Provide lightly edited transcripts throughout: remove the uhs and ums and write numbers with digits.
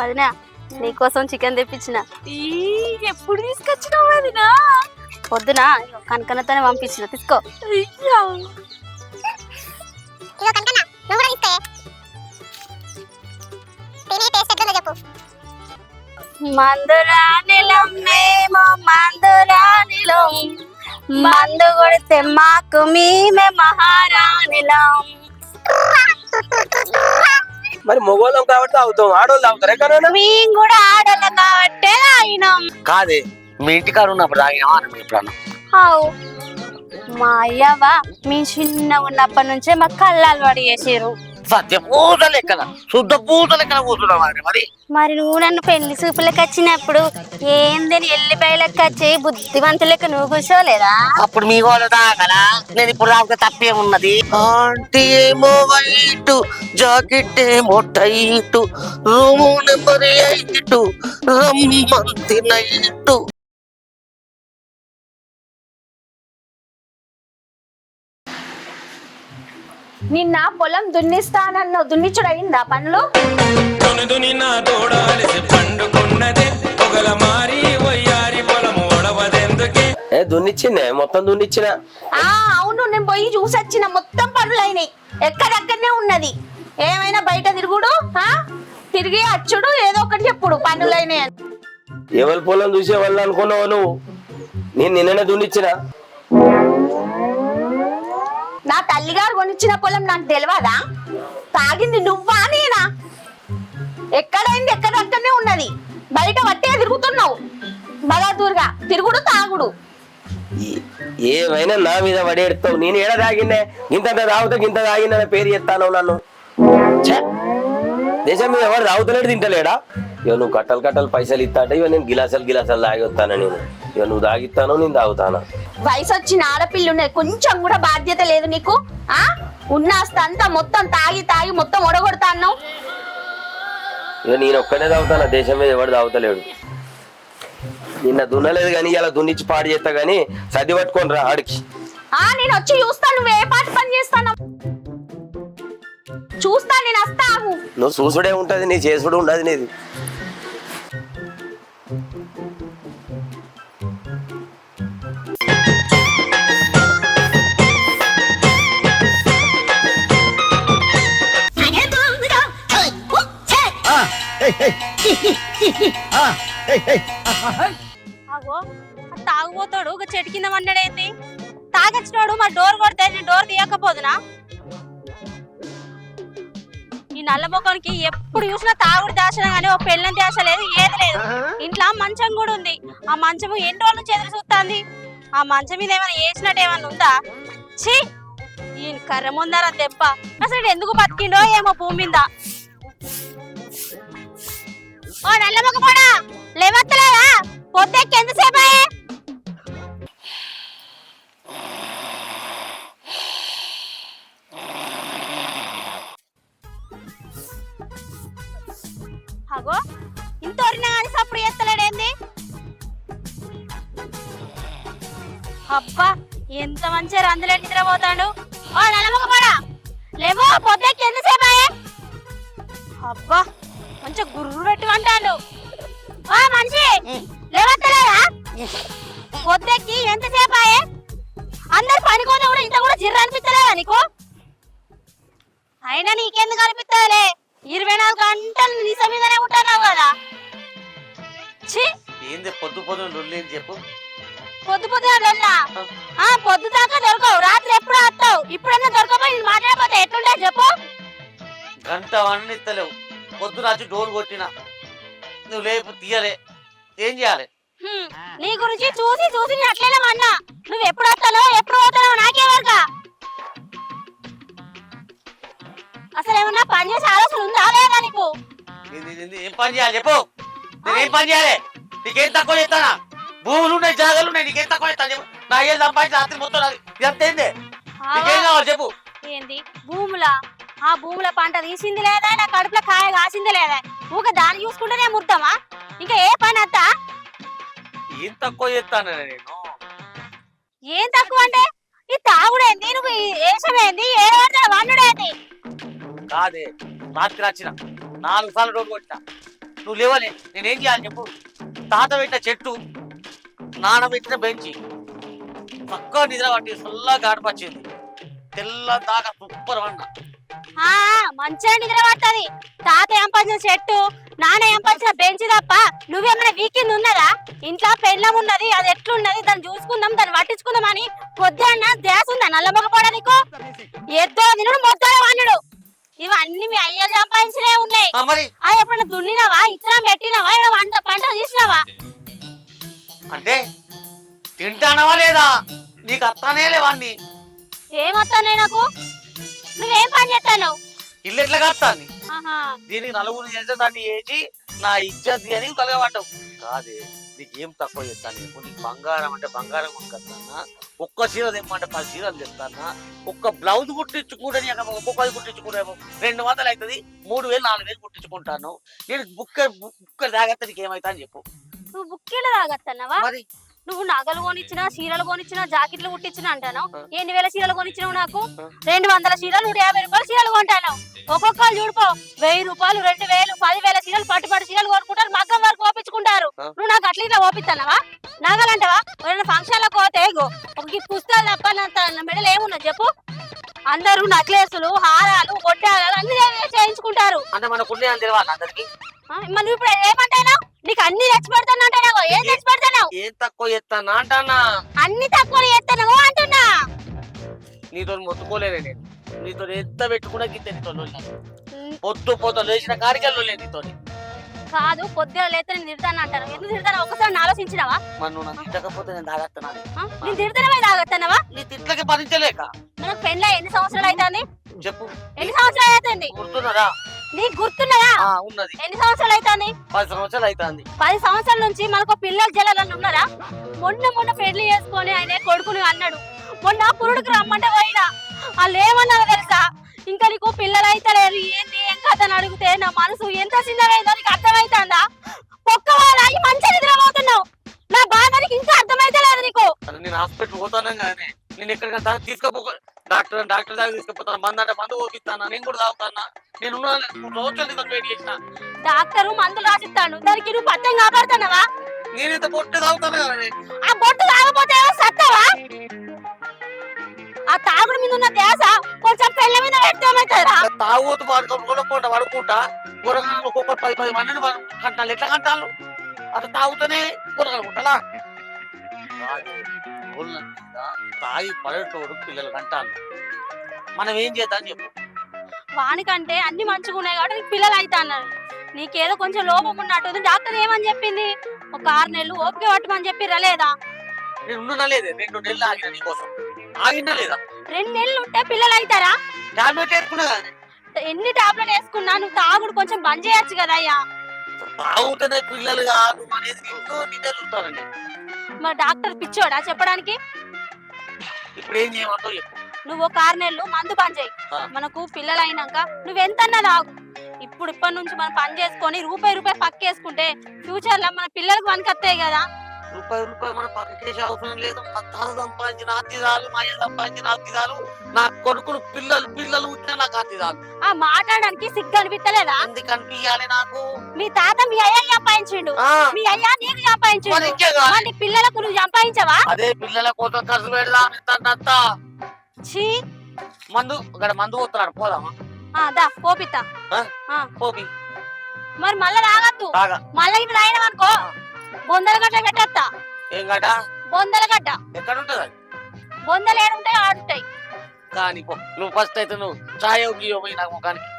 వదినా నీకోసం చికెన్ తెప్పించిన. ఎప్పుడు తీసుకొచ్చినావు వదినా? పొద్దున కనకనతోనే పంపించిన, తీసుకో. మందురానిలం మేము మందురానిలం, మందు కొడితే మాకు మేమే మహారాణిలం. మరి మొగోళ్ళం కాబట్టి తాగుతాం, ఆడోళ్ళు తాగుతారు ఎక్కడ? మేము కూడా ఆడోళ్ళం కాబట్టి తాగినాం. కాదే మీ ఇంటికాడ ఉన్నప్పుడు తాగినావా అని ఎప్పుడన్నా? అవు మా అయ్యవ మీ చిన్న ఉన్నప్పటి నుంచే మా కళ్ళాలు పడి చేసారు. సత్య పూత లెక్కన శుద్ధ పూత లెక్కన కూర్చున్నావు మరి. మరి నువ్వు నన్ను పెళ్లి చూపులకు వచ్చినప్పుడు ఏందని ఎల్లిపాయ లెక్క వచ్చి బుద్ధిమంతు లెక్క నువ్వు కూర్చోలేదా? అప్పుడు మీ వాళ్ళు తాగలా, నేను ఇప్పుడు తాగితే తప్పేమున్నది? ఆంటీ ఏమో వైట్, జాకెట్ ఏమో టైట్, రూము నెంబర్ 8 రమ్మంతి నైట్. నిన్న పొలం దున్నిస్తానన్నావు, దున్నిచ్చుడు అయిందా పనులు? దున్నిచ్చిందే, మొత్తం దున్నిచ్చిన. అవును, నేను పోయి చూసొచ్చిన, మొత్తం పనులు అయినాయి. ఎక్కడెక్కడనే ఉన్నది. ఏమైనా బయట తిరుగుడు, తిరిగి అచ్చుడు, ఏదో ఒకటి చెప్పుడు పనులు అయినాయి అని. ఎవరి పొలం చూసే వాళ్ళు అనుకున్నావు నువ్వు? నేను నిన్ననే దున్నిచ్చిన. నా తల్లిగారు కొనిచ్చిన పొలం నాకు తెలియదా? తాగింది నువ్వా నేనా? ఎక్కడైంది ఎక్కడక్కడనే ఉన్నది. బయట వట్టే తిరుగుతున్నావు బలాదూరుగా, తిరుగుడు తాగుడు. ఏమైనా నా మీద పడేడుతావు. నేను ఏడ తాగిందే, ఇంత తాగుతా ఇంత తాగిందనే పేరు చెప్తాను నన్ను. దేశం మీద ఎవరు తాగుతలేడు తింటలేడా? ఇక నువ్వు కట్టలు కట్టలు పైసలు ఇస్తా అంటే ఇక నేను గిలాసాలు తాగి వస్తాను. నేను ఇక నువ్వు తాగిస్తాను, నేను తాగుతాను. వయసు వచ్చిన ఆడపిల్ల ఉన్నది, కొంచెం కూడా బాధ్యత లేదు నీకు. ఉన్నాస్తంతా మొత్తం తాగి తాగి మొత్తం ఒడగొడతాను. ఇక నేను ఒక్కనే తాగుతాను, దేశం మీద ఎవడు తాగుతలేడు. నిన్న దున్నలేదు కానీ ఇలా దున్నిచ్చి పాడు చేస్తా గానీ సర్ది పట్టుకొని రా ఆడికి. నేను వచ్చి చూస్తాను నువ్వు ఏ పాట పని చేస్తాను. చూస్తాను నేను, వస్తావు. నువ్వు చూసుడే ఉంటది, నీ చేసుడు ఉండదు నీది. తాగుపోతాడు ఒక చెట్టు కింద వండడేంది? తాగచ్చినోడు మా డోర్ కొడితే నేను డోర్ తీయకపోదునా? ఈ నల్ల మొక్కనికి ఎప్పుడు చూసినా తాగుడు దాచిన గానీ ఒక పెళ్ళని దాస లేదు, ఏది లేదు. ఇంట్లో మంచం కూడా ఉంది. ఆ మంచము ఎన్ని రోజుల నుంచి ఎదురు చూస్తుంది. ఆ మంచం మీద ఏమైనా వేసినట్టు ఏమన్నా ఉందా? ఛీ, ఈయన కర్ర ముందారా దెబ్బ. అసలు ఎందుకు బతికిండో ఏమో భూమి మీద. ఓ నల్ల మొక్క పోడా, లేవత్తలేదా? పొద్దుకి ఎంతసేపు అయ్యే? అగో ఇంత ఒరినా కానీ సప్పుడు ఎత్తలేడేంది? అబ్బా ఎంత మంచిగా రందులే నిద్రపోతాడు. ఓ నల్లమొక పడా, లేవో పొద్దుకి ఎంతసేపు అయ్యే? అబ్బా మంచిగా గుర్రు పెట్టుకుంటాడు. ఓ మనిషి లేవత్తలేదా? పొద్దుకి ఎంతసేపు అయ్యే? అందరు పనికోతే కూడా ఇంత కూడా జిర్ర అనిపిస్తలేదా నీకు? అయినా నీకెందుకు అనిపిస్తాలే, 24 గంటలు నిజ మీదనే ఉంటున్నావు కదా. ఏంది పొద్దు పొద్దున లొల్లి చెప్పు. పొద్దు పొద్దునా పొద్దు దాకా దొరకవు, రాత్రి ఎప్పుడు వస్తావు? ఇప్పుడన్నా దొరకపోయి మాట్లాడకపోతే ఎట్లుంటే చెప్పు. గంట వన్ ఇస్తలేవు, పొద్దున వచ్చి డోర్ కొట్టినా నువ్వు లేపు తీయలే, ఏం చేయాలి? నీ గురించి చూసి చూసి అట్లనే అన్నా. నువ్వు ఎప్పుడు వస్తానో ఎప్పుడు పోతానో నాకేమరక. అసలు ఏమన్నా పని చేసే ఆలోచన ఉందా లేదా నీకు? ఏం పని చేయాలి చెప్పు. నేనేం పని చేయాలి? నీకేం తక్కువ చేస్తానా? భూములు ఉన్నాయి, జాగాలు ఉన్నాయి, నీకేం తక్కువ చేస్తాను చెప్పు. నా ఏం సంపాదించి రాత్రి మొత్తం ఇదంతా ఏంది? నీకేం కావాలి చెప్పు. ఏంది భూములా? ఆ భూముల పంట తీసింది లేదా, నా కడుపులో కాయ కాసింది లేదా? ఊక దాన్ని చూసుకుంటేనే ముర్తామా? ఇంకా ఏ పని అత్తా? ఏం తక్కువ చేస్తాను నేను? ఏం తక్కువ అంటే ఈ తాగుడేంది, నువ్వు ఏషమేంది, ఏ వండుడేంది? కాదే రాత్రి వచ్చిన 4 సార్లు డోర్ కొట్టినా, నువ్వు లేవలే, నేనేం చేయాలి చెప్పు? తాత పెట్టిన చెట్టు, నాన్న పెట్టిన బెంచి, పక్కా నిద్ర పట్టి ఫుల్లా గాడిపచ్చింది. తెల్ల దాకా సూపర్ వంట. మంచిగా నిద్ర పడుతుంది. తాత ఎంపల్సిన చెట్టు, నాన్న ఎంపల్సిన బెంచ్ తప్ప నువ్వేమైనా వీకింది ఉన్నదా? ఇంట్లో పెళ్ళం ఉన్నది, అది ఎట్లున్నది దాన్ని చూసుకుందాం, దాన్ని పట్టించుకుందాం అని పొద్దున్న ధ్యాస ఉందా నల్లమొగపోడా నీకు? ఎద్దో తినుడు మొత్తం వానుడు, ఇవన్నీ మీ అయ్య సంపాదించినే ఉన్నాయి. అవి ఎప్పుడైనా దున్నినావా, ఇత్తనం పెట్టినావా, వంట పంట తీసినావా? అంటే తింటానవా లేదా? నీకు అత్తనే లేవాన్ని. ఏమొస్తానే నాకు? నువ్వేం పని చేస్తాను? ఇల్లు ఎట్లా కత్తాన్ని? దీనికి నలుగురు చేస్తే దాన్ని వేసి నా ఇజ్జత్ అని కలగబడ్డావు. కాదే, నీకేం తక్కువ చేస్తాను? నీకు బంగారం అంటే బంగారం కొనుకొస్తానా? ఒక్క చీర తెమ్మంటే 10 చీరలు తెస్తానా? ఒక్క బ్లౌజ్ కుట్టించుకుంటే ఒక్కొక్కది కుట్టించుకుంటాము 200 అవుతుంది. 3000 4000 కుట్టించుకుంటాను. నేను బుక్క తాగత్తా, నీకు ఏమైతా అని చెప్పు. నువ్వు బుక్కిలు తాగత్తన్నావా? మరి నువ్వు నగలు కొనిచ్చినా, చీరలు కొనిచ్చినా, జాకెట్లు కుట్టించినా అంటాను. ఎన్ని వేల చీరలు కొనిచ్చినావు నాకు? 200 చీరలు, 150 రూపాయలు చీరలు కొంటాను. ఒక్కొక్కరు చూడిపో 1000 రూపాయలు, 2000, 10,000 చీరలు, పట్టు చీరలు కొనుక్కుంటారు, మగ్గం వరకు ఓపించుకుంటారు. నువ్వు నాకు అట్లా ఇట్లా ఓపిస్తానవా? నగలంటావా? ఫంక్షన్లకు పోతే ఒక పుస్తకాలు తప్ప మెడలు ఏమున్నది చెప్పు? అందరూ నక్లెస్లు, హారాలు, గొడ్డాలు అన్ని చేయించుకుంటారు. అంటే మనకు అందరికి మరి నువ్వు ఇప్పుడు ఏమంటావు? నీకు అన్ని తెచ్చి పెడతాను అంటావు. ఏం తెచ్చి పెడతావు? ఏం తక్కువ చేస్తానా అంటానా? అన్ని తక్కువ చేస్తాను అంటున్నా. నీతో మొత్తుకోలేనే నేను. నీతో ఎంత పెట్టుకున్నా గిద్ద నీతో పొద్దు లేచిన కార్యాలు లేదు నీతో. కాదు, పొద్దున లేతే నేను తిడతాను అంటాను. ఎందుకు తిడతాను? ఒకసారి ఆలోచించినావా? మరి నువ్వు నన్ను తిట్టకపోతే నేను తాగత్తానా? నేను తిడతానే తాగత్తానవా? నీ తిట్లకి భరించలేక. మనకు పెళ్ళి ఎన్ని సంవత్సరాలు అవుతుంది? చెప్పు, ఎన్ని సంవత్సరాలు అవుతుంది? గుర్తున్నదా? నీకు గుర్తున్నదా? ఉన్నది. ఎన్ని సంవత్సరాలు అవుతుంది? 10 సంవత్సరాలు అవుతుంది. 10 సంవత్సరాల నుంచి మనకు పిల్లలు జల్లని ఉన్నారా? మొన్న పెళ్లి చేసుకొని ఆయన కొడుకుని అన్నాడు. మొన్న పురుడుకు రమ్మంటే పోయినా వాళ్ళు ఏమన్నారో తెలుసా? ఇంకా నీకు పిల్లలు అయితే లేరు, ఏంది ఏం కథ అని అడిగితే నా మనసు ఎంత చిన్నదైందో నీకు అర్థమైతుందా? ఒక్క వాళ్ళ మంచిగా నిద్రపోతున్నావు. నా బాధ నీకు ఇంకా అర్థమైతే లేదు నీకు. నేను హాస్పిటల్ పోతాను కానీ నేను ఎక్కడికైనా తీసుకోపో, డాక్టర్ దగ్గర తీసుకుపోతాను. మందు అంటే మందు పోపిస్తాను, నేను కూడా తాగుతానా? నేను రోజులు వెయిట్ చేసిన. డాక్టర్ మందులు రాసిస్తాను, దానికి నువ్వు పత్తం కాపాడుతున్నావా? నేనైతే బొట్టు తాగుతాను కదా. ఆ బొట్టు తాగపోతే సత్తావా? ఆ తాగుడు మీద ఉన్న ధ్యాస కొంచెం పెళ్ళ మీద పెడతామవుతారా? తాగుతూ పడుకుంటా పడుకుంటా కూరగాయలు ఒక్కొక్క 10 మందిని కంటాలు. ఎట్లా కంటాలు? అట్లా తాగుతూనే కూరగాయలు ఉంటాలా? తాగి పడేటోడు పిల్లలు కంటాలు. మనం ఏం చేద్దాం చెప్పు? వానికంటే అన్ని మంచిగా ఉన్నాయి కాబట్టి నీకు పిల్లలు అయితే అన్నారు. నీకేదో కొంచెం లోపం ఉన్నట్టు డాక్టర్ ఏమని చెప్పింది? ఒక 6 నెలలు ఓపిక పట్టమని చెప్పిరా లేదా? నేను ఉన్నా లేదే, 2 నెలలు ఆగిన నీకోసం. ఆగినా లేదా? 2 నెలలు ఉంటే పిల్లలు అవుతారా? టాబ్లెట్ వేసుకున్నా కానీ. ఎన్ని టాబ్లెట్ వేసుకున్నా నువ్వు తాగుడు కొంచెం బంద్ చేయొచ్చు కదా అయ్యా. తాగుతూనే పిల్లలు కాదు అనేది ఇంట్లో నిద్రలు ఉంటారండి. మరి డాక్టర్ పిచ్చోడా చెప్పడానికి? ఇప్పుడు ఏం చేయమంటావు చెప్పు? నువ్వు ఒక 6 నెలలు మందు బంద్ చేయి. మనకు పిల్లలు అయినాక నువ్వెంతన్నా తాగు. ఇప్పటి నుంచి మనం పని చేసుకొని రూపాయి పక్కేసుకుంటే ఫ్యూచర్ లో మన పిల్లలకు పనికొస్తాయి కదా. రూపాయి మన పక్కకేసే అవసరం లేదు. మా తాత సంపాదించిన అతిదాలు, మా అయ్య సంపాదించిన అతిదాలు, నా కొడుకులు పిల్లలు ఉంటే నాకు అతిదాలు. ఆ మాట్లాడడానికి సిగ్గు అనిపించలేదా? ఎందుకు అనిపించాలి నాకు? మీ తాత మీ అయ్య సంపాదించిండు, మీ అయ్య నీకు సంపాదించిండు, పిల్లలకు నువ్వు సంపాదించవా? అదే పిల్లల కోసం ఖర్చు పెడతా. ఛీ, మందు పోతున్నాడు, పోదామా? పోపితా పోపి. మరి మళ్ళా తాగద్దు. మళ్ళా ఇట్లా తాగినామనుకో బొందల గడ్డ పెట్టేస్తా. ఏం గడ్డ? బొందల గడ్డ. ఎక్కడ ఉంటది? బొందలు ఏడుంటాయి ఆడుంటాయి. కానీ నువ్వు ఫస్ట్ అయితే నువ్వు చాయ్ పోయి నాకు ముఖానికి.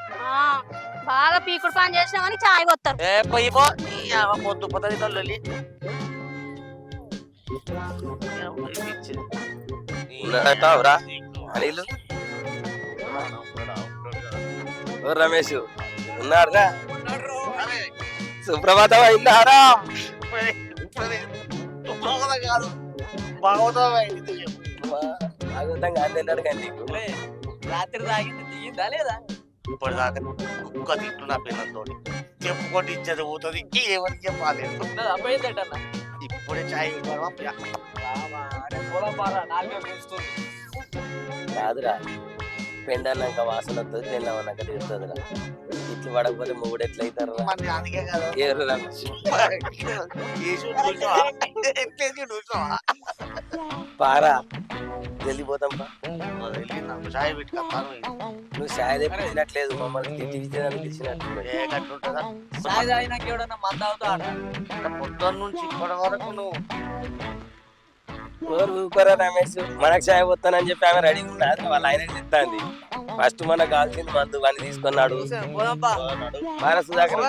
బాగా పీకుడు పని చేసినామని చాయ్ పోతారు. పొద్దు పొద్దు రమేష్ ఉన్నారా? సుప్రభాతం అయిందారా? కాదు, భాగవతం అన్నాడు కానీ రాత్రి తాగింది దిగిందా లేదా? ఇప్పటిదాకా కుక్క తింటున్నా పిల్లలతో చెప్పుకోటి ఇచ్చేది పోతుంది. ఏమని చెప్పాలి? ఇప్పుడే చాయ్ కాదురా, పెండన్నాక వాసన వస్తుంది, పెండమన్నాక తిడుతుంది. ఇట్లు పడకపోతే మూడు ఎట్లయితారు మరి అందుకే కదా ఏరు పారా వెళ్ళిపోతాం పా. చాయ్ పెట్టుకుంటాను నువ్వు షాయ్ తెప్పించినట్లేదు, మమ్మల్ని తిట్టించడానికి తెచ్చినట్టు. ఏ కట్టుంటా సాయి తాగినాక ఎవడన్నా మంద అవుతాడు. పొద్దున్న నుంచి ఇప్పటి వరకు నువ్వు ఊరుకోరా రమేష్, మనకు షాయ్ పోతానని చెప్పి ఆమె రెడీ ఉన్నది, వాళ్ళ ఆయన చెప్తాంది. ఫస్ట్ మనకు కావాల్సింది మందు అని తీసుకున్నాడు. సుధాకర్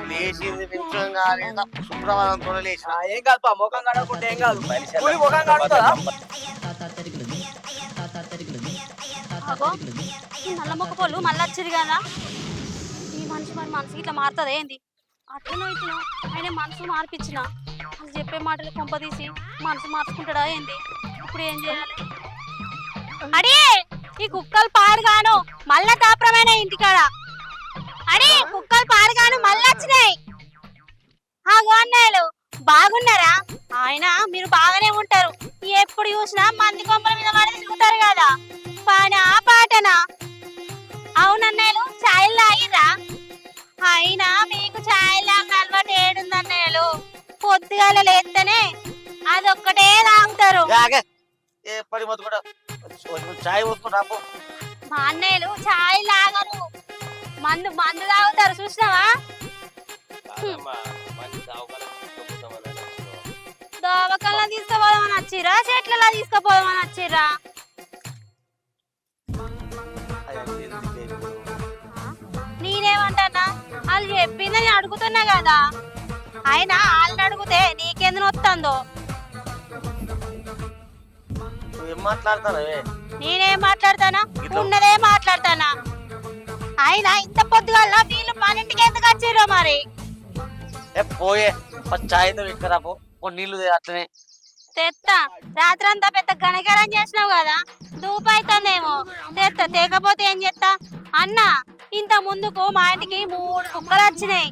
లేచింది నిమిషం కానీ శుక్రవారంతో లేచిన ఏం కాదు పా, ముఖం కడగకుంటే ఏం కాదు. కూలి ముఖం కడుగుతుందా? అగో ఈ నల్ల మొక్క పొల్లు మళ్ళీ వచ్చింది కదా. ఈ మనిషి మరి మనసుకి ఇట్లా మారుతుంది ఏంది? అట్లనో ఇట్లా ఆయన మనసు మార్పించిన అది చెప్పే మాటలు కొంపదీసి మనసు మార్చుకుంటాడా ఏంది? ఇప్పుడు ఏం చేయాలి? అడే ఈ కుక్కలు పాడుగాను మళ్ళా తాపరమైన ఇంటికాడ. అడే కుక్కలు పాడుగాను మళ్ళా వచ్చినాయి. అన్నయ్యలు బాగున్నారా? ఆయన మీరు బాగానే ఉంటారు, ఎప్పుడు చూసినా మంది కొమ్మల మీద పడి తిరుగుతారు కదా. పానా పాటనా? అవునన్నయ్యలు ఛాయలు తాగిరా? అయినా మీకు ఛాయలు తాగిన అలవాటు ఏడుందన్నయ్యలు, పొద్దుగాల లేస్తేనే అదొక్కటే తాగుతారు. పడి మొత్తం కూడా చాయ్ పోసుకుంటా. మా అన్నయ్యలు ఛాయ్ తాగరు, మందు మందు తాగుతారు. చూసినావా? దోవకల్లా తీసుకుపోదామని వచ్చిరా, చెట్లలో తీసుకుపోదామని వచ్చిరా? నేనేమంటానా, వాళ్ళు చెప్పిందని అడుగుతున్నా కదా. అయినా వాళ్ళని అడిగితే నీకెందుకు వస్తుందో? ఏం మాట్లాడతానవే? నేనేం మాట్లాడతానా, ఉన్నదే మాట్లాడతానా. అయినా ఇంత పొద్దుగాల వీళ్ళు మన ఇంటికి ఎందుకు వచ్చిర్రో మరి? పోయే చాయ్ తో ఇక్కడ నీళ్లు అట్లనే తెత్తా. రాత్రంతా పెద్ద గణగరం చేసినావు కదా, దూపు అవుతుందేమో. తెత్తా, తేకపోతే ఏం చేస్తా? అన్న ఇంత ముందుకు మా ఇంటికి 3 కుక్కలు వచ్చినాయి.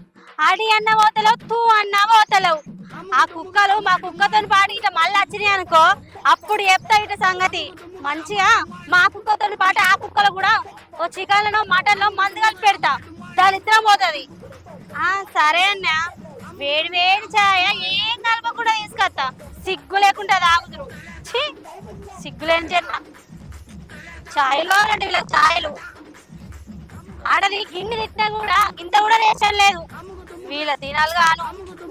అడి అన్న పోతలేవు, తూ అన్న పోతలేవు. ఆ కుక్కలు మా కుక్కతో పాటు ఇట్లా మళ్ళీ వచ్చినాయి అనుకో, అప్పుడు చెప్తా ఇట సంగతి. మంచిగా మా కుక్కతో పాటు ఆ కుక్కలు కూడా ఓ చికెన్లో మటన్లో మందు కలిపి పెడతా, దరిద్రం పోతుంది. సరే అన్న, వేడి వేడి ఛాయ ఏం కలపకుండా తీసుకొస్తా. సిగ్గు లేకుండా తాగుతురు. ఛీ, సిగ్గులేని చెట్ల ఛాయలో రెండు వీళ్ళ ఛాయలు. ఆడది గిన్నె తిట్టినా కూడా ఇంత కూడా రేషన్ లేదు. వీళ్ళ తినాలి గాను.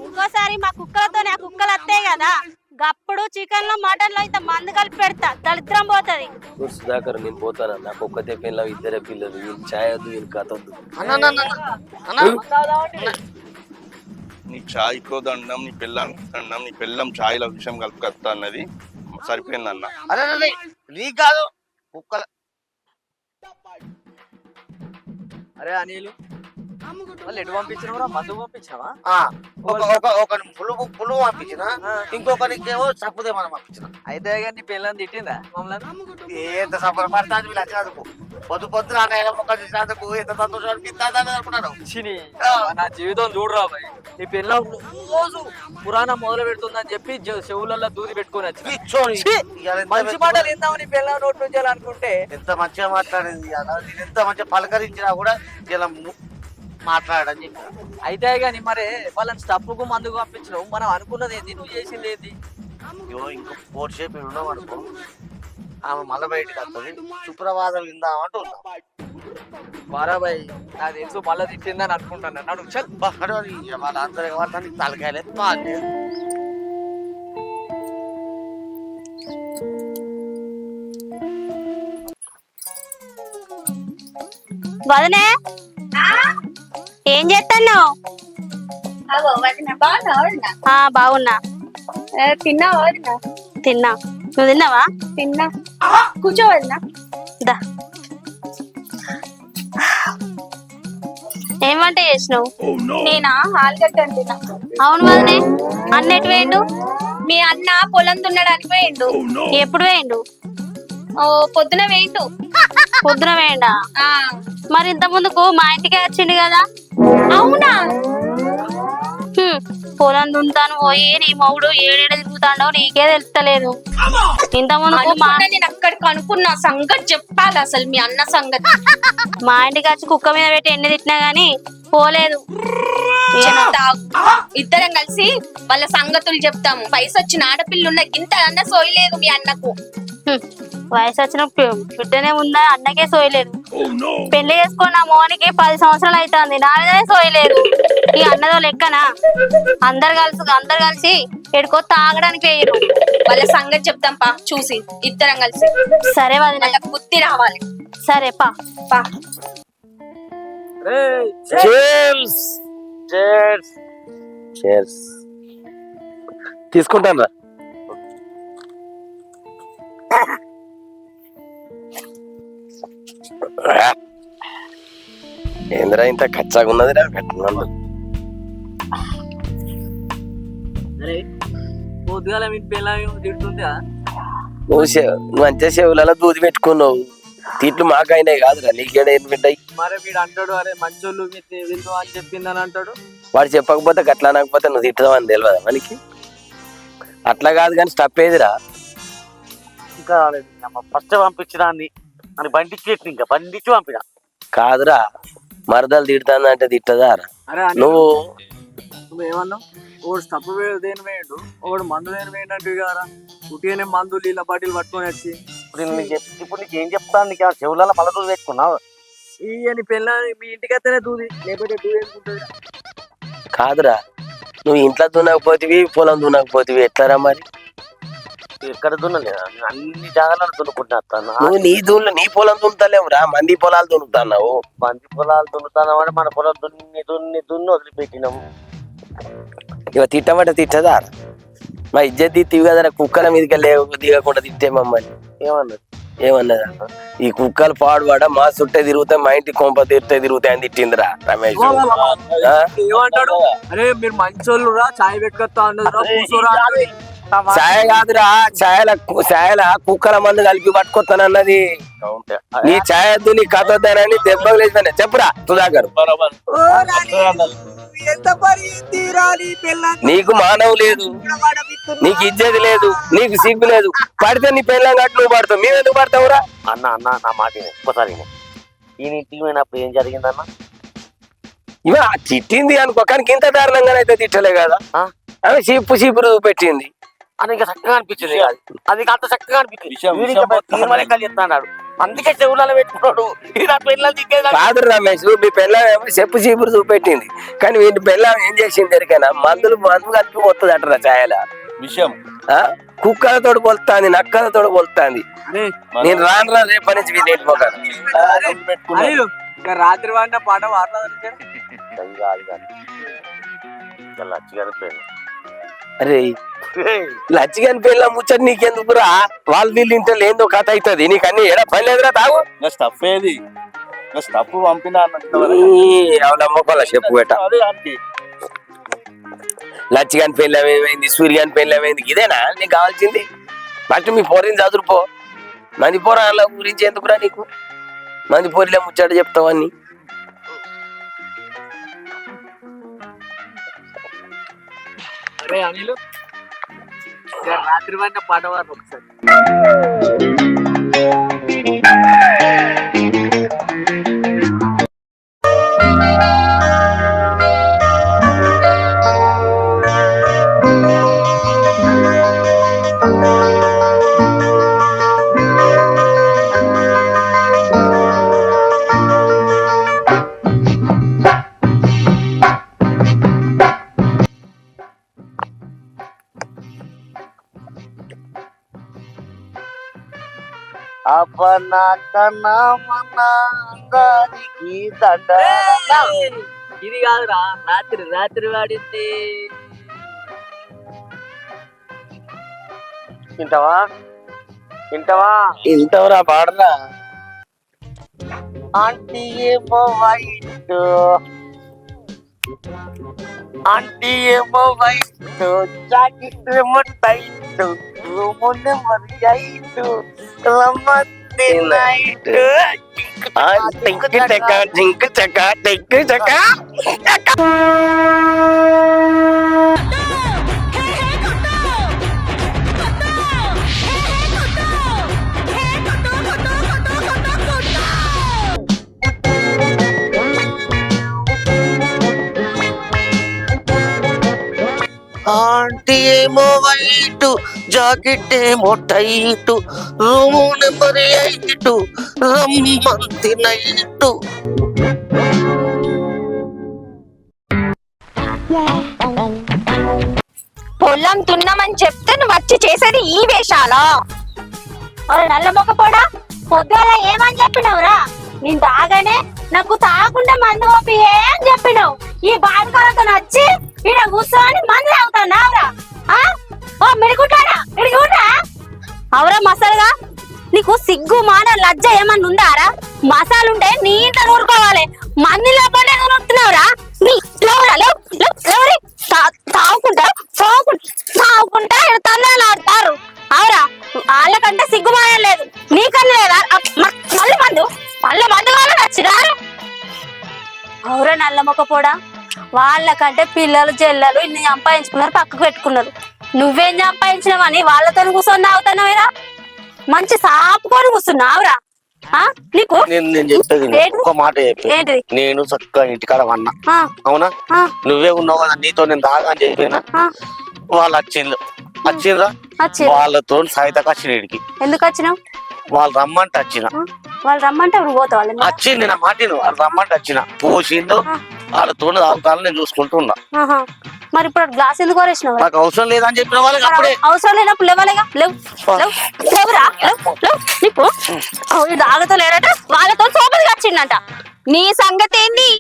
ఇంకోసారి మా కుక్కలతో ఆ కుక్కలు వస్తాయి కదా, గప్పుడు చికెన్ లో మటన్ లో ఇంత మందు కలిపి పెడతా, దరిద్రం పోతుంది. సుధాకర్ నేను పోతాను, నాకు ఒక్కతే పిల్ల, ఇద్దరే పిల్లలు, వీళ్ళు ఛాయ్ వద్దు, వీళ్ళు కథ వద్దు. నీ ఛాయ్కో దండం, నీ పిల్లానికి దండం, నీ పిల్లం ఛాయ్ల విషయం కలుపుకొస్తా అన్నది సరిపోయిందన్న. అదే నీకు కాదు కుక్కల. అరే అనిలు, వాళ్ళు ఎటు పంపించినవరా? మందు పంపించినావా? ఒకని పులుగు పంపించిన, ఇంకొకరికేమో సప్పుదేమని పంపించిన. అయితే కానీ నీ పిల్లని తిట్టిందా మమ్మల్ని? ఎంత సఫర్ పడతాను వీళ్ళు వచ్చినందుకు. పొద్దు పొద్దున మొక్క చూసినందుకు ఎంత సంతోషం అనిపిస్తుందని అనుకున్నాను. నా జీవితం చూడరా బాయ్. నీ పిల్ల రోజు పురాణం మొదలు పెడుతుందని చెప్పి చెవులలో దూరి పెట్టుకుని వచ్చి మంచి మాటలు విందాం నీ పిల్ల నోట్ నుంచి అనుకుంటే ఎంత మంచిగా మాట్లాడేది. నేను ఎంత మంచిగా పలకరించినా కూడా ఇలా మాట్లాడని చెప్పి. అయితే కానీ మరి వాళ్ళని తప్పుకు మందుకు పంపించినావు. మనం అనుకున్నది ఏంది, నువ్వు చేసింది ఏంది? ఇంకో 4 సేపు ఉన్నాం అనుకో, ఆమె మళ్ళీ బయటకు వస్తుంది. సుప్రభాతం విందామంటూ ఉన్నాం. బారాబాయ్ నాకు తెలుసు మళ్ళీ తిట్టిందని అనుకుంటాను. నడు చల్ వాళ్ళ అందరూ తలకాయలే. వదనే ఏం చేస్తున్నావు? బాగున్నా. తిన్నావా? తిన్నా. నువ్వు తిన్నావా? తిన్నా. కూర్చోవద్దా? దా. ఏం వంట చేసినావు? నేనా ఆలుగడ్డ తిన్నా. అవును వదనే, అన్న ఎటు వేయండు? మీ అన్న పొలం దున్నడానికి పోయిండు. ఎప్పుడు వేయండు? ఓ పొద్దున వేయిండు. పొద్దున వేయండా? మరి ఇంత ముందుకు మా ఇంటికే వచ్చిండు కదా. అవునా? పొలం దుంతాను పోయి నీ మొగుడు ఏడేడు తిరుగుతాడో నీకే తెలుస్తలేదు. ఇంతకుముందు నేను అక్కడికి అనుకున్నా సంగతి చెప్పాలి అసలు మీ అన్న సంగతి. మా ఇంటికి వచ్చి కుక్క మీద పెట్టి ఎన్ని తిట్టినా గానీ పోలేదు. ఇద్దరం కలిసి వాళ్ళ సంగతులు చెప్తాము. వయసు వచ్చిన ఆడపిల్లున్న గింత అన్న సోయలేదు మీ అన్నకు. వయసు వచ్చిన బిడ్డనే ఉందా అన్నకే సోయలేదు. పెళ్లి చేసుకున్న మోనికి 10 సంవత్సరాలు అవుతుంది, నా మీదనే సోయలేదు. ఈ అన్నదో లెక్కనా? అందరు కలిసి ఎడుకో తాగడానికి వేయరు. వాళ్ళ సంగతి చెప్తాం పా చూసి ఇద్దరం కలిసి. సరే వదిన, వాళ్ళకి బుద్ధి రావాలి. సరే పా. తీసుకుంటాను రా. ఏంద్రా ఇంత ఖర్చాగా ఉన్నది రా కట్టిన. అరే పొద్దుగాల మీ పిల్లలు తిడుతుందా? నువ్వు అంతే చెవులలో దూది పెట్టుకున్నావు. తిట్లు మాకైనాయి కాదురా, నీకేడా ఏం పెట్టాయి? మరి వీడు అంటాడు అరే మంచోళ్ళు వీళ్ళు అని చెప్పిందని అంటాడు. వాడు చెప్పకపోతే గట్లా అనకపోతే నువ్వు తిట్టదామని తెలియదా మనకి? అట్లా కాదు కానీ స్టప్ ఏదిరా? ఇంకా ఫస్ట్ పంపించడాన్ని అని బండిచ్చేసి ఇంకా బండిచ్చి పంపిన కాదురా, మరదలు తిడుతుందంటే తిట్టదా రా? అరే నువ్వు ఏమన్నావు? ఒకడు స్టప్పు దేని వేయండు, ఒకడు మందు దేని వేయండి అంటే కదా. ఉట్టిగానే మందు నీళ్ళ బాటిల్ పట్టుకొని వచ్చి ఇప్పుడు నీకు ఏం చెప్తాను? నీకు చెవులలో మళ్ళీ దూది పెట్టుకున్నావు. ఈ పిల్ల మీ ఇంటికి వస్తేనే దూది, లేకపోతే దూది వేసుకుంటుంది. కాదురా, నువ్వు ఇంట్లో దున్నకపోతివి, పొలం దున్నకపోతివి, ఎట్లారా మరి? ఎక్కడ దున్నలేదా? నేను అన్ని జాగాలను దున్నుకుంటున్నా. నువ్వు నీ పొలం దున్నుతలేవురా, మంది పొలాలు దున్నుతున్నావు. మంది పొలాలు దున్నుతాను అంటే మన పొలం దున్ని వదిలిపెట్టినాము. ఇక తిట్టమంటే తిట్టదా? మా ఇజ్జత్ తిత్తివి కదా, కుక్కల మీదకి దిగకుండా తిట్టే మమ్మల్ని. ఏమన్నదా? ఈ కుక్కలు పాడువాడ మా చుట్టే తిరుగుతాయి, మా ఇంటి కొంప తిరుగుతాయి అని తిట్టిందిరా రమేష్. ఏమంటాడు? అరే మీరు మంచోళ్ళు రా, చాయ్ పెట్టుకొస్తా అన్నది. ఛాయ కాదురా, ఛాయల కుక్కల మందు కలిపి పట్టుకొస్తానన్నది. నీ ఛాయ వద్దు, నీ కథ వద్దానని దెబ్బలు లేదని చెప్పురా సుధాకర్. నీకు మానవు లేదు, నీకు ఇజ్జతి లేదు, నీకు సిగ్గు లేదు. పడితే నీ పెళ్ళం కట్టు నువ్వు పడతావు, మేము ఎందుకు పడతావురా? అన్న నా మాట ఒక్కసారి ఈయన ఇంటికి పోయినప్పుడు ఏం జరిగిందన్న? ఇవ తిట్టింది అనుకో, కానీ ఇంత దారుణంగానైతే తిట్టలే కదా. ఆమె చీపురు పెట్టింది అని ఇంకా చక్కగా అనిపించింది. అది అంత చక్కగా అనిపించింది. చెప్తాడు, అందుకే చెవులలో పెట్టుకున్నాడు. కాదు రమేష్, మీ పిల్లలు చెప్పు చీపురు చూపెట్టింది, కానీ వీటి పిల్లలు ఏం చేసింది ఎరికైనా? మందు కలిపి వస్తుంది అంటారా ఛాయల విషయం. కుక్కలతో కొలుతాంది, నక్కలతో కొలుతాంది. నేను రాను రేపటి నుంచి వీటి మొక్కలు రాత్రి వాడిన పాట అరే లచ్చిగాని పిల్ల ముచ్చట నీకెందుకురా? వీళ్ళు ఇంట్లో లేదో కథ అవుతుంది. నీకు అన్ని ఎడ పని లేదురా, తాగు. స్టఫ్ ఏది? స్టఫ్ పంపినా మొక్కల చెప్పు పెట్ట. లచ్చిగాని పెళ్ళి ఏమైంది, సూర్యగాని పెళ్ళి ఏమైంది, ఇదేనా నీకు కావాల్సింది? ఫస్ట్ మీ పోరిని చదువుపో. మంది పోరాళ్ళ గురించి ఎందుకురా నీకు? మంది పోరిలే ముచ్చట చెప్తావని. అరే అనిలు, రాత్రి వాడిన పాట వారు ఒకసారి. ఇది కాదురా, రాత్రి వాడింది. ఇంతవరా పాడరా? ఆంటీ ఏమో వైట్, ఆంటీ ఏమో వైట్, జాకెట్ ఏమో టైట్, రూమ్ నెంబర్ 8 రమ్మంది నైట్. టింక్ చక్క జింక్ చక్క టింక్ చక్క. ఆంటీ ఏమో వైట్ జాకెట్ ఏమో టైట్ రూమ్ నెంబర్ 8 రమ్మంతి నైట్. పొలం దున్నమని చెప్తే నువ్వు వచ్చి చేసేది ఈ వేషాలా? ఒరే నల్ల మొక్కపోడా, పొద్దున ఏమని చెప్పినవురా? నేను తాగానే నాకు తాగకుండా మందు ఓపియే అని చెప్పినావు. ఈ బాధకాలతో వచ్చి ఈడ కూర్చొని మందు తాగుతున్నావురా? ఓ మిడిగుంటాడా మిడిగుంటా? అవరా మసాలుగా, నీకు సిగ్గు మాన లజ్జ ఏమన్నా ఉందారా? మసాలుంటే నీ ఇంట్లో నూరుకోవాలి, మంది లేకుండా నూరుతున్నావురా? తాగుకుంటా తాగుకుంటా తన్నాలు ఆడతారు. అవరా వాళ్ళకంటే సిగ్గుమానం లేదు, నీకన్నా లేదా? మళ్ళీ మందు వాళ్ళు నచ్చినారు. అవురా నల్ల మొక్కపోడా, వాళ్ళకంటే పిల్లలు జల్లలు ఇన్ని సంపాదించుకున్నారు, పక్కకు పెట్టుకున్నారు. నువ్వేం సంపాదించినావని వాళ్ళతో కూర్చొని తాగుతున్నావురా? మంచి సాపుకొని కూర్చున్నావురా? నీకు నేను చెప్పేది ఒక మాట చెప్పి, ఏంటిది? నేను చక్కగా ఇంటికాడ వన్నా అవునా, నువ్వే ఉన్నావు కదా నీతో నేను తాగా అని చెప్పినా. వాళ్ళు వచ్చిండ్రా వాళ్ళతో సాయితకు వచ్చిన ఇడికి. ఎందుకు వచ్చినావు? వాళ్ళు రమ్మంటే వచ్చిన. వాళ్ళు రమ్మంటే ఇప్పుడు పోతా వాళ్ళు వచ్చింది నా మాట, వాళ్ళు రమ్మంటే వచ్చిన పోసిండు. వాళ్ళతో తాగుతాను నేను చూసుకుంటూ ఉన్నా. మరి ఇప్పుడు గ్లాస్ ఎందుకు కోరేసినావు? నాకు అవసరం లేదని చెప్పిన వాళ్ళకి అప్పుడే. అవసరం లేనప్పుడు లేవాలిగా, లేవురా నీకు తాగుతా లేడట, వాళ్ళతో సోపతికి వచ్చిండంట. నీ సంగతి ఏంది?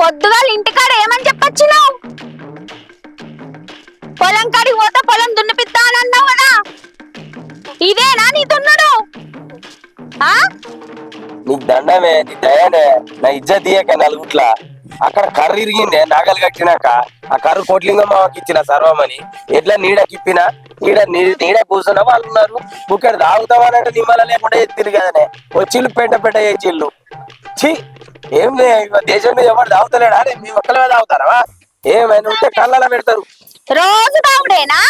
పొద్దుగా ఇంటికాడ ఏమని చెప్పొచ్చినావు? పొలం కాడికి పోతే పొలం దున్నిపిస్తా అని అన్నావు కదా, ఇదేనా నీ దున్నుడు? నీకు దండమే, నీ దయనే, నా ఇజ్జత్ తీయక నలుగుట్ల. అక్కడ కర్ర ఇరిగిందే నాగలు కట్టినాక, ఆ కర్ర కోట్లింగం మామకి ఇచ్చిన సర్వమని ఎట్లా నీడకిప్పినా నీడ కూర్చున్న వాళ్ళు ఉన్నారు. ఇక్కడ తాగుతామనంటే నిమ్మల లేకుండా ఎత్తిరు కదనే, వచ్చిళ్ళు పెంట చేచిళ్ళు. ఛీ, ఏం దేశం మీద ఎవరు తాగుతలేడా? మీ ఒక్కలే తాగుతారా? ఏమైనా ఉంటే కళ్ళలా పెడతారు. రోజు తాగుడేనా?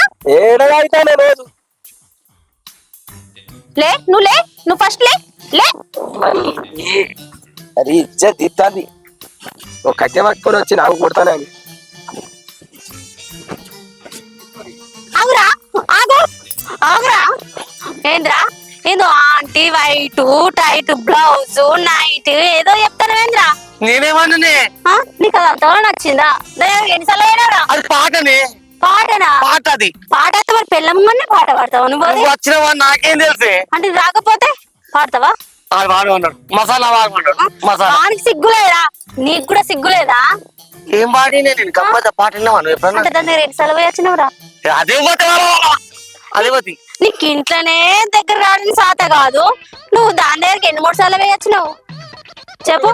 ఏడగా అయితేనే రోజు. నువ్వు ఫస్ట్ లే. అది ఇజ్జత్ ఇస్తుంది. ఒక కట్టె పట్టుకొని వచ్చి నాకు కొడతానని. ఆగురా ఏంద్రా? ఏదో aunty white tight blouse night ఏదో చెప్తానేంద్రా? నేనేమన్నా నీకు అది అంతగా నచ్చిందా? ఎన్నిసార్లు అయినారా? అది పాటనే. పాటనా? పాట అది. పాట అయితే మరి పెళ్ళమ్మనే పాట పాడతావా నువ్వు? వచ్చిన వాడు నాకేం తెలుసే. అంటే రాకపోతే పాడతావా? వాడు మసాలా మసాలా. వానికి సిగ్గులేదా? నీకు కూడా సిగ్గులేదా? ఏం పాడి నేను గమ్మత పాట ఎప్పుడన్నా? అంటే దాన్ని రెండు సెలవు వచ్చినవురా? అదే పోతే నీకు ఇంట్లోనే దగ్గర రావడానికి సాత కాదు, నువ్వు దాని దగ్గరికి ఎన్ని 3 సార్లు వేయొచ్చినావు? చెప్పు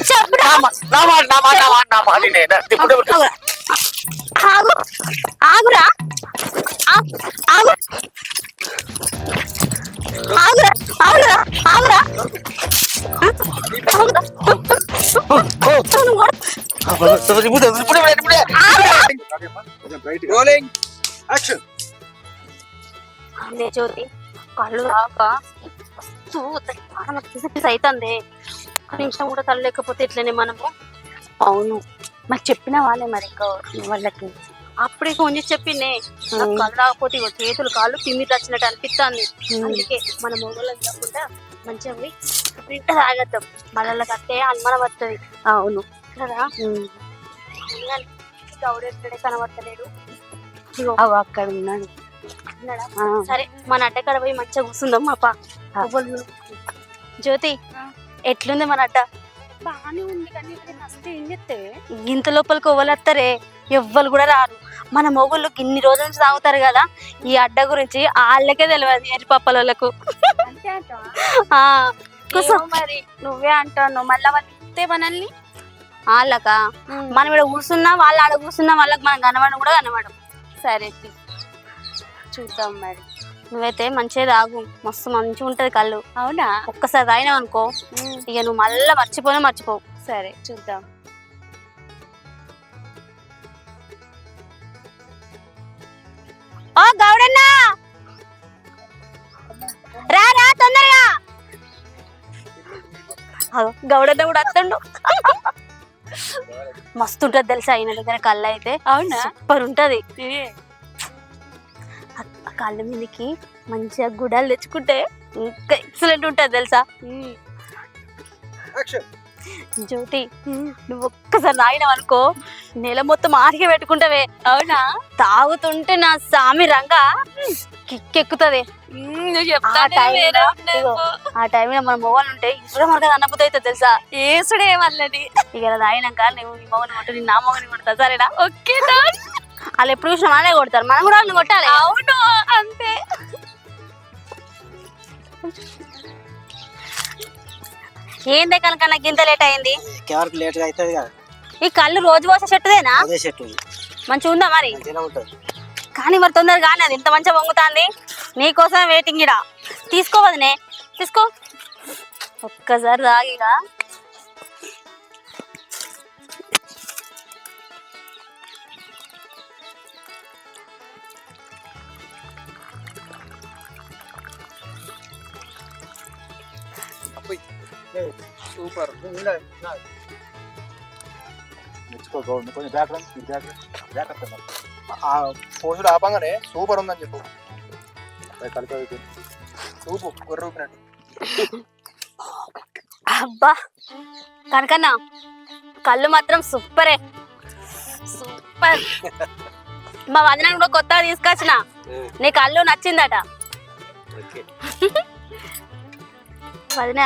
చెప్పురా. ఆగురా ఆగురా ఆగురా ఆగురా జ్యోతి కళ్ళు రాక అవుతుంది. నిమిషం కూడా కళ్ళు లేకపోతే ఇట్లనే మనము. అవును, మరి చెప్పిన వాళ్ళే మరి ఇంకా వాళ్ళకి అప్పుడే ఫోన్ చేసి చెప్పిండే, నాకు కళ్ళు రాకపోతే ఇగో చేతులు కాళ్ళు తిమ్మి వచ్చినట్టు అనిపిస్తుంది. అందుకే మన మొగోళ్ళకి కాకుండా మంచిగా పోయి ప్రింట్ తాగద్దాం, మళ్ళీ కట్టే అనుమానం వస్తుంది. అవును కదా, గౌడెక్కడే కనబడతలేడు, అక్కడ ఉన్నాడు. సరే మన అడ్డకాడ పోయి మంచిగా కూర్చుందాం. మా జ్యోతి ఎట్లుంది మన అడ్డ? బాగానే ఉంది, కానీ ఏం చెప్తే ఇంత లోపలికి ఓవలత్తారే, ఎవ్వరు కూడా రారు. మన మొగుళ్ళు ఇన్ని రోజుల నుంచి తాగుతారు కదా, ఈ అడ్డ గురించి వాళ్ళకే తెలియదు, ఎరిపప్పలకు. మరి నువ్వే అంటాను మళ్ళా వాళ్ళు మనల్ని వాళ్ళక. మనం ఇక్కడ కూర్చున్నా వాళ్ళు ఆడ కూర్చున్నా వాళ్ళకి మనం కనబడడం కూడా కనబడం. సరే చూద్దాం మరి. నువ్వైతే మంచిగా తాగు, మస్తు మంచిగా ఉంటది కళ్ళు. అవునా? ఒక్కసారి తాగినావు అనుకో ఇక నువ్వు మళ్ళీ మర్చిపోవు. సరే చూద్దాం. ఓ గౌడన్నా, రా తొందరగా. గౌడన్న కూడా వస్తుండు. మస్తు ఉంటది తెలుసా ఆయన దగ్గర కళ్ళు అయితే. అవునా, సూపర్ ఉంటది. ఆ కళ్ళు మీదకి మంచిగా గుడాలు తెచ్చుకుంటే ఇంకా ఎక్సలెంట్ ఉంటది తెలుసా. జ్యోతి, నువ్వు ఒక్కసారి తాగినావు అనుకో నెల మొత్తం ఆడికే పెట్టుకుంటావే. అవునా, తాగుతుంటే నా సామి రంగా కిక్కెక్కుతుంది. ఆ టైంలో మన మొగలు ఉంటే ఇసుడే మనకు అన్నబుద్ధి అవుతుంది తెలుసా. ఏసుడే వాళ్ళని ఇక తాగినాక నువ్వు నీ మొగని కొట్టు, నీ నా మొగని కొడతా. సరేనా? ఓకే. వాళ్ళు ఎప్పుడు చూసినా మననే కొడతారు, మనం కూడా వాళ్ళని కొట్టాలి. అవును, అంతే. ఏందే కనుక నాకు ఇంత లేట్ అయింది? లేట్ గా అవుతుంది కదా. ఈ కళ్ళు రోజు పోసే చెట్టుదేనా? అదే చెట్టు మంచిగా ఉందా మరి? ఉంటుంది. కానీ మరి తొందరగా కానీ అది ఇంత మంచిగా వంగుతాంది. నీకోసం వెయిటింగ్ ఇడా. తీసుకోవద్దునే, తీసుకో. ఒక్కసారి తాగిగా సూపర్. కొంచెం పోసుడు ఆపంగానే సూపర్ ఉందని చెప్పు. సూపు గొర్రె ఊపినట్టు. అబ్బా కనకన్నా కళ్ళు మాత్రం సూపరే, సూపర్. మా వదిన కూడా కొత్తగా తీసుకొచ్చిన, నీ కళ్ళు నచ్చిందట. వదిన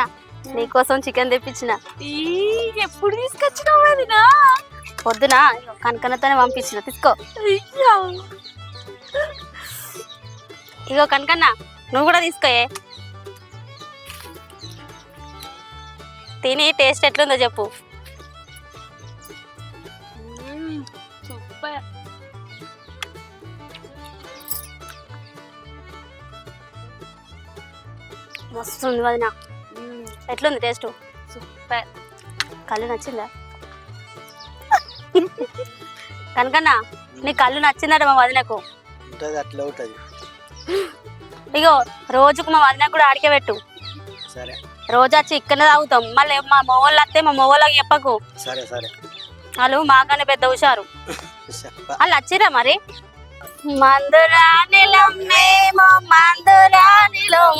నీకోసం చికెన్ తెప్పించిన. ఎప్పుడు తీసుకొచ్చినావు వదిన? పొద్దున కనకన్నతోనే పంపించిన, తీసుకో. ఇగో కనకన్న, నువ్వు కూడా తీసుకోయే. తిని టేస్ట్ ఎట్లుందో చెప్పు. సూపర్. మస్తు ఉంది వదిన. ఎట్లుంది టేస్ట్? సూపర్. కళ్ళు నచ్చిందా? కనుకన్నా నీ కళ్ళు నచ్చిందట మా వదినకు. అట్లా ఉంటుంది. ఇగో రోజుకు మా వదినకు కూడా ఆడికే పెట్టు. సరే. రోజు వచ్చి ఇక్కడనే తాగుతాం. మళ్ళీ మా మొగోళ్ళు వస్తే మా మొగోళ్ళకి చెప్పకు. సరే సరే. వాళ్ళు మాకనే పెద్ద హుషారు. వాళ్ళు వచ్చిరా మరి? మందురానిలం మేము, మందురానిలం,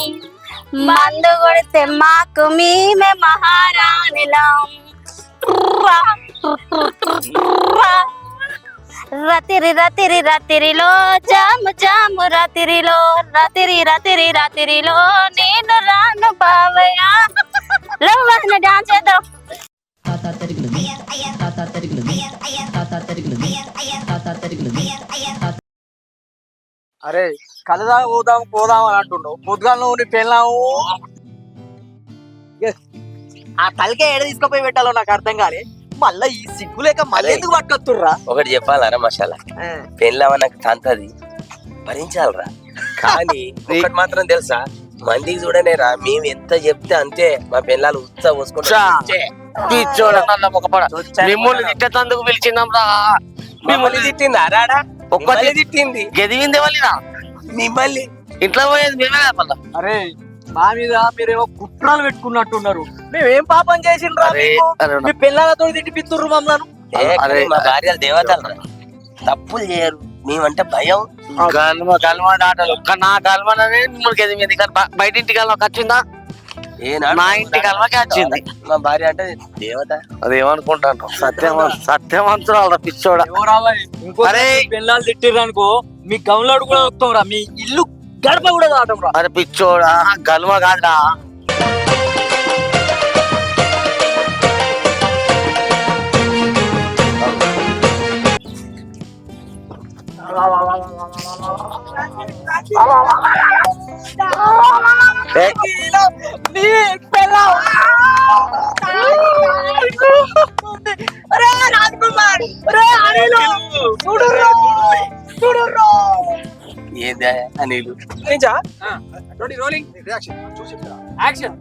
మందు కొడితే మాకు మేమే మహారాణిలం. రతిరి రతిరి రతిరిలో జాము జాము రతిరిలో, రతిరి రతిరి రతిరిలో నేను రాను బావయ్య. లవ్వన డాన్స్ చేద్దాం. అరే కలదా పోదాం అని అంటుండవు. పొద్దుగా నువ్వు నీ పెళ్ళాము ఆ తలకే ఏడ తీసుకుపోయి పెట్టాలో నాకు అర్థం కాలే. మళ్ళా ఈ సిగ్గు లేక మళ్ళీ ఎందుకు పట్టుకొస్తుర్రా? ఒకటి చెప్పాలరా మసాలా, పెళ్ళామ నాకు తంతది భరించాలరా. కానీ ఒకటి మాత్రం తెలుసా, మందికి చూడనేరా మేము ఎంత చెప్తే అంతే. మా పిల్లలు ఉత్సవ పోసుకుంటా. మిమ్మల్ని తిట్టేందుకు పిలిచిందాం రా. మిమ్మల్ని తిట్టిందా రాడా? ఒక్కటి తిట్టింది. గెదివింది వాళ్ళినా మిమ్మల్ని ఇంట్లో పోయేది మేమే కదా. అరే మా మీద మీరేమో కుట్రలు పెట్టుకున్నట్టున్నారు. మేమేం పాపం చేసిండ్రా? మీ పిల్లలతో తిట్టిపిస్తుర్రు మమ్మల్ని. మా భార్యలు దేవతలు తప్పులు చేయరు, మేమంటే భయం. గల్మ ఆటలు నా గల్మనే మిమ్మల్ని గెదివింది. బయట ఇంటి గల్మకి వచ్చిందా? నా ఇంటి గల్మకి వచ్చింది. మా భార్య అంటే దేవత. అదేమనుకుంటాను, సత్యవంతురాలు పిచ్చోడా. అరే పిల్లలు తిట్టిర్రు అనుకో మీ గౌన్లాడు కూడా వస్తాం రా, మీ ఇల్లు గడప కూడా దాటం రా. అరే పిచ్చోడా, గల్మ కాదురా. ఏదే అనిలు యాక్షన్.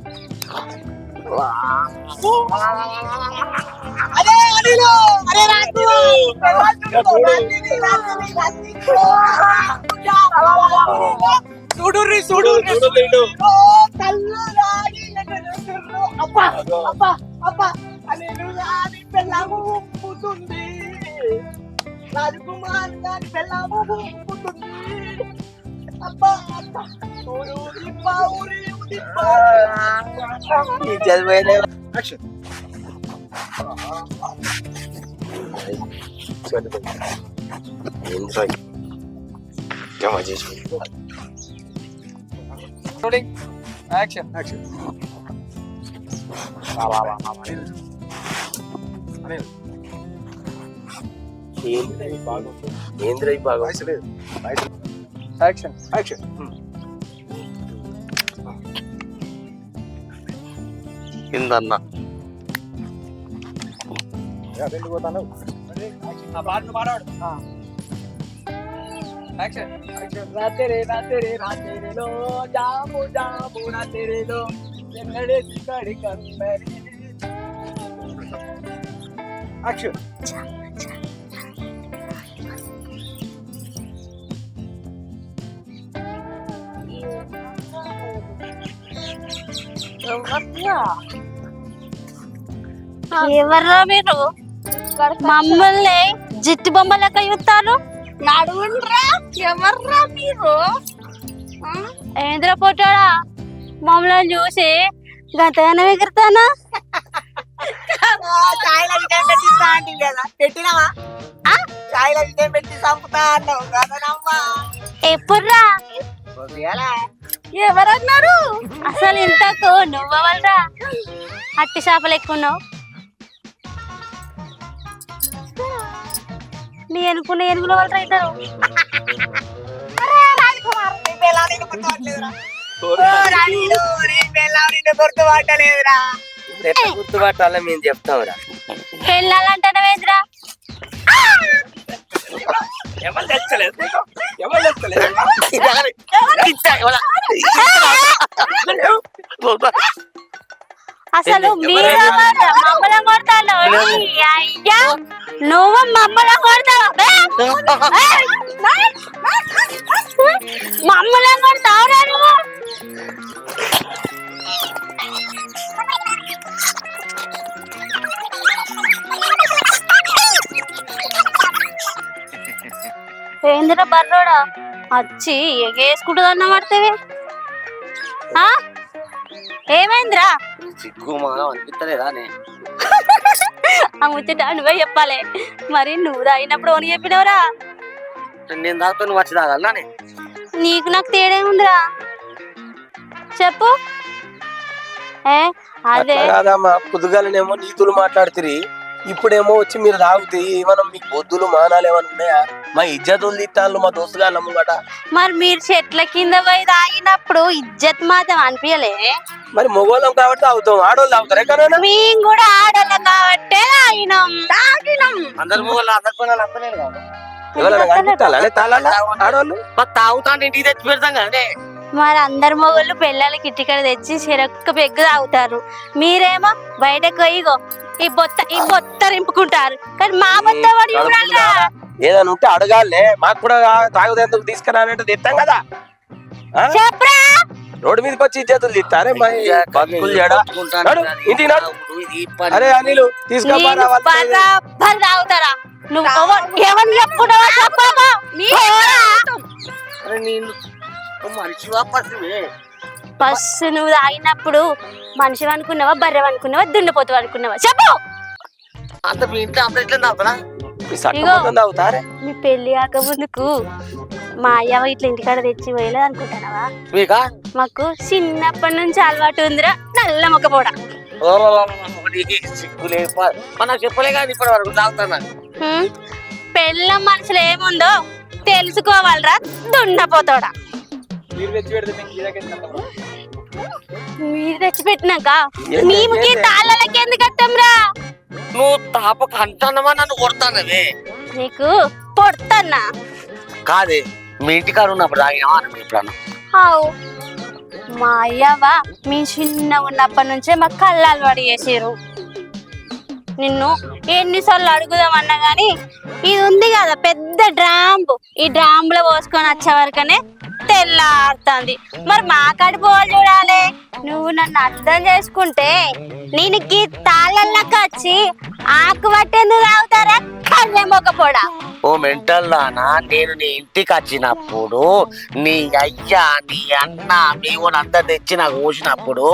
చూడు అబ్బా అబ్బా అబ్బా అనిలు గాని పెళ్ళాము ఊపుతుంది రాజకుమార్ గాని పెళ్ళాము ఊపుతుంది అబ్బా అబ్బా ఊరు దిప్పా ఊరి దిప్పా ఈ చదివేనే యాక్షన్ యాక్షన్ యాక్షన్ ఏంద్ర ఈ బాగా వయసు లేదు యాక్షన్ యాక్షన్ కిందన్న ఎందుకు పోతాను ఆ పాటను పాడాడు యాక్షన్ రాత్రి రాత్రిలో జాము జాము రాత్రిలో ఎన్నడేసి కడి కమ్మరి యాక్షన్ ఎవర్రా మీరు మమ్మల్ని జిట్టు బొమ్మ లెక్క చూస్తారు నడువుండ్రా ఎవర్రా మీరు ఏంద్ర పొట్టాడా మమ్మల్ని చూసి గంతగానే ఎగురుతానా చాయ్ల విజయం పెట్టిస్తా అంటే కదా పెట్టినావా చాయ్ల విజయం పెట్టి చంపుతా అన్నావు కదనమ్మా ఎప్పుడురా ఎవరన్నారు అసలు ఇంతకు నువ్వెవరా అట్టి చేపలు ఎక్కున్నావు నీ అనుకున్న ఏనుగుల వాళ్ళు రైతారు గుర్తుపట్టలేదురా ఎట్లా గుర్తుపట్టాలో మేము చెప్తాంరా. పెళ్ళాలంటావేంద్రా అసలు మీరు మమ్మల్ని కొడతాను అయ్యా నువ్వు మమ్మల్ని కొడతావు మమ్మల్ని కొడతావురా నువ్వు ఏందిరా బర్రోడా వచ్చి ఎగేసుకుంటుందన్న పడితేవి ఏమైందిరా సిగ్గు మానం అనిపిస్తలేదా ఆ ముచ్చట నువ్వే చెప్పాలి మరి నువ్వు తాగినప్పుడు ఓని చెప్పినవరా నేను తాగుతా నువ్వు వచ్చి తాగాలా నీకు నాకు తేడా ఉందిరా చెప్పు ఏ అదే అట్లా కాదమ్మా, పొద్దుగాలనేమో నీతులు మాట్లాడుతుంది, ఇప్పుడేమో వచ్చి మీరు తాగుతాయి ఏమన్నా మీకు బొద్దులు మానాలు ఏమన్నా ఉన్నాయా? మా ఇజ్జతులు తిట్టాను మా దోస్తుగాళ్ళ ముంగట. మరి మీరు చెట్ల కింద పోయి తాగినప్పుడు ఇజ్జత్ మాత్రం అనిపించలే? మరి మొగోళ్ళం కాబట్టి తాగుతాం, ఆడోళ్ళు తాగుతారు ఎక్కడ? మేము కూడా ఆడోళ్ళం కాబట్టే తాగినాం అందరు మూగలు అందరు కొనాలి అంతలేదు కాదు ఎవరైనా కనిపిస్తారా తాళాలా ఆడోళ్ళు? తాగుతా అంటే ఇంటికి తెచ్చి పెడతాం కదండి. మరి అందరు మొగోళ్ళు పిల్లలకి ఇంటికాడ తెచ్చి చెరొక్క పెగ్గు తాగుతారు, మీరేమో బయటకు ఇగో ఈ బొత్త రింపుకుంటారు. కానీ మా బొత్త వాడు చూడాలిరా. ఏదైనా ఉంటే అడగాలే, మాకు కూడా తాగుదేందుకు తీసుకురానంటే తెస్తాం కదా. చెప్పరా రోడ్డు మీదకి వచ్చి ఇజ్జతులు తిట్టారే మా బతుకులు చెడ. నడు, ఇంటికి నడు. అరే అనిలు తీసుకోపోరా. బరాబర్ తాగుతారా? నువ్వు ఎవరిని చెప్పుకున్నావా చెప్పామా? మనిషివా పసివే? బస్సు నువ్వు తాగినప్పుడు మనిషి అనుకున్నావా, బర్రె అనుకున్నావా, దున్నపోతు అనుకున్నావా చెప్పు. అంత మీ ఇంట్లో అంత ఇట్లా తాగుతారా? తాగుతారే. మీ పెళ్లి కాక ముందుకు మా అయ్యవ ఇట్లా ఇంటికాడ తెచ్చి పోయలేదు అనుకుంటున్నావా? మీకా మాకు చిన్నప్పటి నుంచి అలవాటు ఉందిరా నల్ల మొక్కపోడ. సిగ్గులే నాకు చెప్పలే కానీ ఇప్పటి వరకు తాగుతాను. పెళ్ళ మనసులో ఏముందో తెలుసుకోవాలరా దున్నపోతాడా. మీరు తెచ్చి పెడితే మేము గీదకెళ్తాం. మీరు తెచ్చి పెట్టినాక మేముకి తాళ్ళకి ఎందుకు వస్తాంరా? నువ్వు తాపకు అంటానమా నన్ను కొడతానవే? నీకు పొడతన్నా కాదే, మీ ఇంటికాడ ఉన్నప్పుడు తాగినావా అని ఎప్పుడన్నా? అవు మా అయ్యవ మీ చిన్న ఉన్నప్పటి నుంచే మా కళ్ళాలు పడి చేసారు. నిన్ను ఎన్నిసార్లు అడుగుదామన్నా గాని ఇది ఉంది కదా పెద్ద డ్రాంబు, ఈ డ్రాంబులో పోసుకొని వచ్చే వరకనే తెల్లారుతుంది. మరి మా కడుపు వాళ్ళు చూడాలి. నువ్వు నన్ను అర్థం చేసుకుంటే నేను గీ తాళ్ళకి వచ్చి ఆకు పట్టేందుకు తాగుతారా కళ్ళే మొక్కపోడా. ఓ మెంటల్ నానా, నేను నీ ఇంటికి వచ్చినప్పుడు నీ అయ్యా నీ అన్న మీ అందరు తెచ్చి నాకు పోసినప్పుడు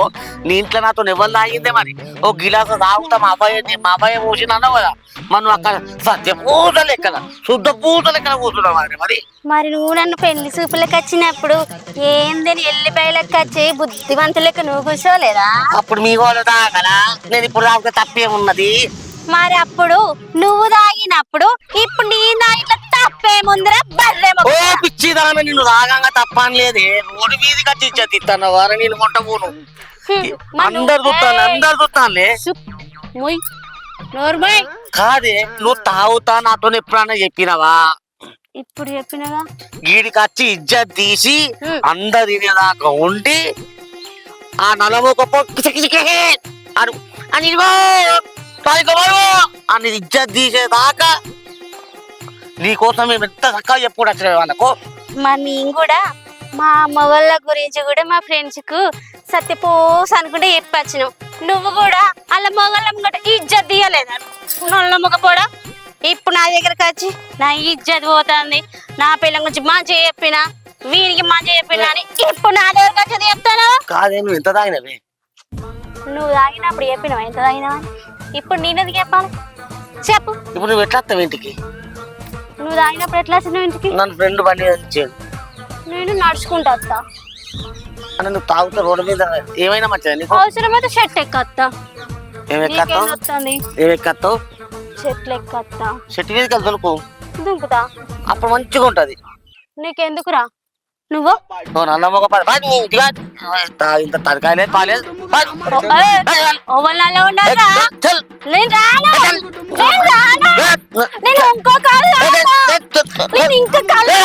నీ ఇంట్లో నాతో ఎవరు తాగిందే మరి? ఓ గిలాస తాగుతా మా అబ్బాయి పోసిన అన్నావు కదా, మనం అక్కడ సత్య పూత లెక్కన శుద్ధ పూత లెక్కన కూర్చున్నావు మరి. మరి నువ్వు నన్ను పెళ్లి చూపులకు వచ్చినప్పుడు ఏందని ఎల్లిపాయలకు వచ్చి బుద్ధిమంతు లెక్క నువ్వు కూర్చోలేదా? అప్పుడు మీ వాళ్ళు తాగలా, నేను ఇప్పుడు తాగితే తప్పేమున్నది? మరి అప్పుడు నువ్వు తాగినప్పుడు ఇప్పుడు నేను తాగిన తప్పేముందిరా బర్రెమో. ఓ పిచ్చిదాన, నిన్ను రాగంగా తప్పని లేదే. రోడ్డు మీదకి వచ్చి ఇచ్చేస్తాను వారు నేను కొంటపోను. అందరు చూస్తానులే. నోర్మై కాదే, నువ్వు తాగుతా నాతో ఎప్పుడన్నా చెప్పినవా? ఇప్పుడు చెప్పినగా. గీడికి వచ్చి ఇజ్జత్ తీసి అందరు తినేదాకా ఉండి ఆ నలమొక అని ఇజ్జత్ తీసేదాకా నీకోసం మేము ఎంత చక్కగా చెప్పుడు వచ్చిన వాళ్ళకు. మరి మేము కూడా మా అమ్మ వాళ్ళ గురించి కూడా మా ఫ్రెండ్స్ కు సత్యపోస్ అనుకుంటే చెప్పచ్చినావు. నువ్వు కూడా అలా మొగళ్ళం కూడా ఇజ్జత్ తీయలేదా? నల్ల మొగపోడా ఇప్పుడు నా దగ్గరకు వచ్చి నా ఇజ్జత్ పోతుంది, నా పిల్లల గురించి మంచిగా చెప్పినా వీరికి మంచిగా చెప్పినా అని ఇప్పుడు నా దగ్గరకు వచ్చి చెప్తాను. కాదే, నువ్వు ఎంత తాగినవే? నువ్వు తాగినప్పుడు చెప్పినావా ఎంత తాగినావా? ఇప్పుడు నేనది చెప్పాలి చెప్పు. ఇప్పుడు నువ్వు ఎట్లా వస్తావు ఇంటికి? నువ్వు తాగినప్పుడు ఎట్లా వచ్చినావు ఇంటికి? నన్ను ఫ్రెండ్ బండి ఇచ్చాడు, నేను నడుచుకుంటా వస్తా. అని నువ్వు తాగుతా రోడ్డు మీద ఏమైనా మంచిదా నీకు? అవసరమైతే షర్ట్ ఎక్కత్తా. ఏమెక్కత్తావు? ఏమెక్కత్తావు? చెట్లు ఎక్కత్తా. చెట్టు మీదకి వెళ్తా నువ్వు దుంకుతా. అప్పుడు మంచిగా ఉంటది. నీకెందుకురా? నువ్వు నల్ల మొగ ఇంత తరకాయలే కాలేదు. ఓవల్లో ఉండాలా? నేను రాను, నేను రాను, నేను ఇంకో కాలు నేను ఇంకో కాలు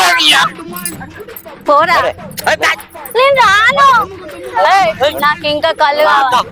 పోరా, నేను రాను, నాకు ఇంకా కళ్ళు కావాలి.